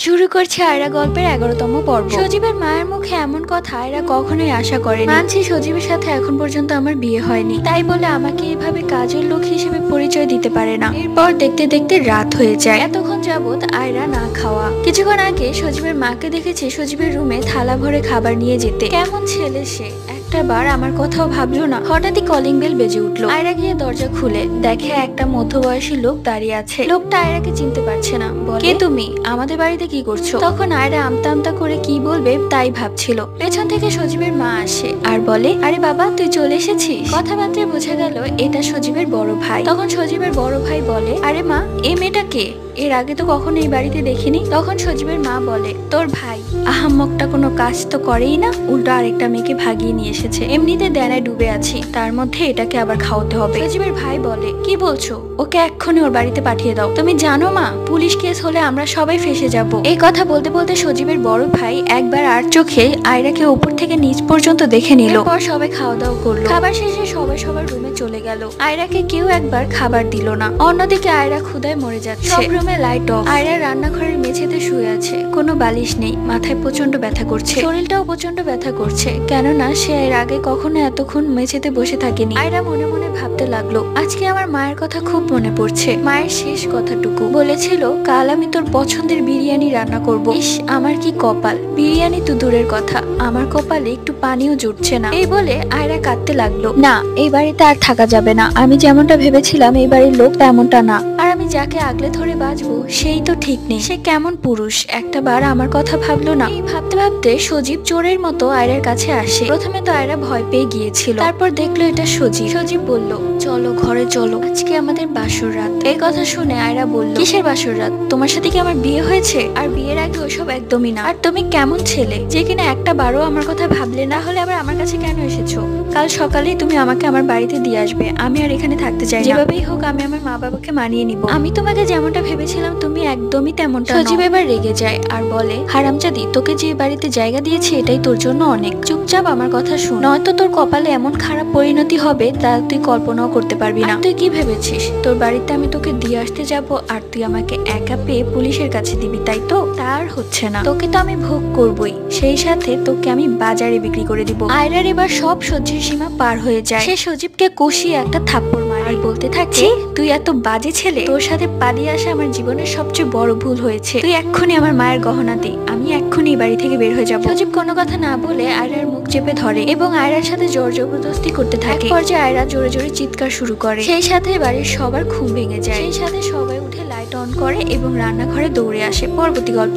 শুরু করছে আয়রা গল্পের 11তম পর্ব। সজীবের মায়ের মুখে এমন কথা আয়রা কখনোই আশা করেনি। মানছি সজীবের সাথে এখন পর্যন্ত আমার বিয়ে হয়নি, তাই বলে আমাকে এভাবে কাজের লোক হিসেবে পরিচয় দিতে পারে না। এরপর দেখতে দেখতে রাত হয়ে যায়। এতক্ষণ যাবত আয়রা না খাওয়া। কিছুক্ষণ আগে সজীবের মাকে দেখেছি সজীবের রুমে থালা ভরে খাবার নিয়ে যেতে। কেমন ছেলে সে, একটা বার আমার কথাও ভাবলো না। হঠাৎই কলিং বেল বেজে উঠলো। আয়রা গিয়ে দরজা খুলে দেখে একটা মধ্যবয়সী লোক দাঁড়িয়ে আছে। লোকটা আয়রাকে চিনতে পারছে না। বলে, কে তুমি? আমাদের বাড়িতে কি করছো? তখন আয়রা আমতা আমতা করে কি বলবে তাই ভাবছিল। পেছন থেকে সজীবের মা আসে আর বলে, আরে বাবা তুই চলে এসেছিস। কথাবার্তায় বোঝা গেল এটা সজীবের বড় ভাই। তখন সজীবের বড় ভাই বলে, আরে মা এই মেয়েটা কে? এর আগে তো কখনো এই বাড়িতে দেখিনি। তখন সজীবের মা বলে, তোর ভাই আহাম্মকটা কোনো কাজ তো করেই না, উল্টো আরেকটা মেয়েকে ভাগিয়ে নিয়ে এসেছে। এমনিতে দেনায় ডুবে আছি, তার মধ্যে এটাকে আবার খাওয়াতে হবে। সজীবের ভাই বলে, কি বলছো? ওকে এক্ষুনি ওর বাড়িতে পাঠিয়ে দাও। তুমি জানো মা, পুলিশ কেস হলে আমরা সবাই ফেসে যাব। এই কথা বলতে বলতে সজীবের বড় ভাই একবার আর চোখে আয়রাকে উপর থেকে নিচ পর্যন্ত দেখে নিল। পর সবাই খাওয়া দাওয়া করলো। খাবার শেষে সবাই সবার রুমে চলে গেল। আয়রাকে কেউ একবার খাবার দিল না। অন্যদিকে আয়রা ক্ষুধায় মরে যাচ্ছে। সব রুমে লাইট অফ। আয়রা রান্নাঘরের মেঝেতে শুয়ে আছে, কোনো বালিশ নেই। মাথায় প্রচন্ড ব্যথা করছে, শরীরটাও প্রচন্ড ব্যথা করছে, কেননা সে এর আগে কখনো এতক্ষণ মেঝেতে বসে থাকেনি। আয়রা মনে মনে ভাবতে লাগলো, আজকে আমার মায়ের কথা খুব মনে পড়ছে। মায়ের শেষ কথাটুকু বলেছিল, কাল আমি তোর পছন্দের বিরিয়ানি রান্না করব। ইস আমার কি কপাল, বিরিয়ানি তো দূরের কথা, আমার কপালে একটু পানিও জুটছে না। এই বলে আয়রা কাঁদতে লাগলো। না, এই বাড়িতে আর থাকা যাবে না। আমি যেমনটা ভেবেছিলাম এই বাড়ির লোক তেমনটা না। আর আমি যাকে আগলে ধরে বাঁচবো সেই তো ঠিক নেই। সে কেমন পুরুষ, একটা বার আমার কথা ভাবলো না। এই ভাবতে ভাবতে সজীব চোরের মতো আয়রার কাছে আসে। প্রথমে তো আয়রা ভয় পেয়ে গিয়েছিল, তারপর দেখলো এটা সজীব। সজীব বলল, চলো ঘরে চলো, আজকে আমাদের বাসর রাত। এই কথা শুনে আয়রা বলল, কিসের বাসর রাত? তোমার সাথে কি আমার বিয়ে হয়েছে? আর বিয়ের আগে ওসব একদমই না। আর তুমি কেমন ছেলে যে কিনা একটা বারও আমার কথা ভাবলে না। হলে আবার আমার কাছে কেন এসেছো? কাল সকালেই তুমি আমাকে আমার বাড়িতে দিয়ে আসবে। আমি আর এখানে থাকতে চাই না। যেভাবেই হোক আমি আমার মা বাবাকে মানিয়ে নিব। আমি তোমাকে যেমনটা ভেবেছিলাম তুমি একদমই তেমনটা। সজীব এবার রেগে যায় আর বলে, হারামজাদি, তোকে যে বাড়িতে জায়গা দিয়েছে এটাই তোর জন্য অনেক। চুপচাপ আমার কথা শুন, নয়তো তোর কপালে এমন খারাপ পরিণতি হবে তা তুই কল্পনাও করতে পারবি না। তুই কি ভেবেছিস তোর বাড়িতে আমি তোকে দিয়ে আসতে যাব আর তুই আমাকে একা পেয়ে পুলিশের কাছে দিবি, তাই তো? তার হচ্ছে না। তোকে তো আমি ভোগ করবই, সেই সাথে তোকে আমি বাজারে বিক্রি করে দিব। আয়রার এবার সব সহ্যের সীমা পার হয়ে যায়। সে সজীবকে কষিয়ে একটা থাপ্পড় মারে আর বলতে থাকে, তুই এত বাজে ছেলে, তোর সাথে পালিয়ে আসা আমার জীবনের সবচেয়ে বড় ভুল হয়েছে। তুই এক্ষুনি আমার মায়ের গহনা দে, আমি এক্ষুনি বাড়ি থেকে বের হয়ে যাব। সজীব কোনো কথা না বলে আয়রার মুখ চেপে ধরে এবং আয়রার সাথে জোর জবরদস্তি করতে থাকে। এক পর্যায়ে আয়রা জোরে জোরে চিৎকার শুরু করে। সেই সাথে বাড়ির সবার ঘুম ভেঙে যায়। সেই সাথে সবাই উঠে লাইট অন করে এবং রান্নাঘরে দৌড়ে আসে। পরবর্তী গল্প।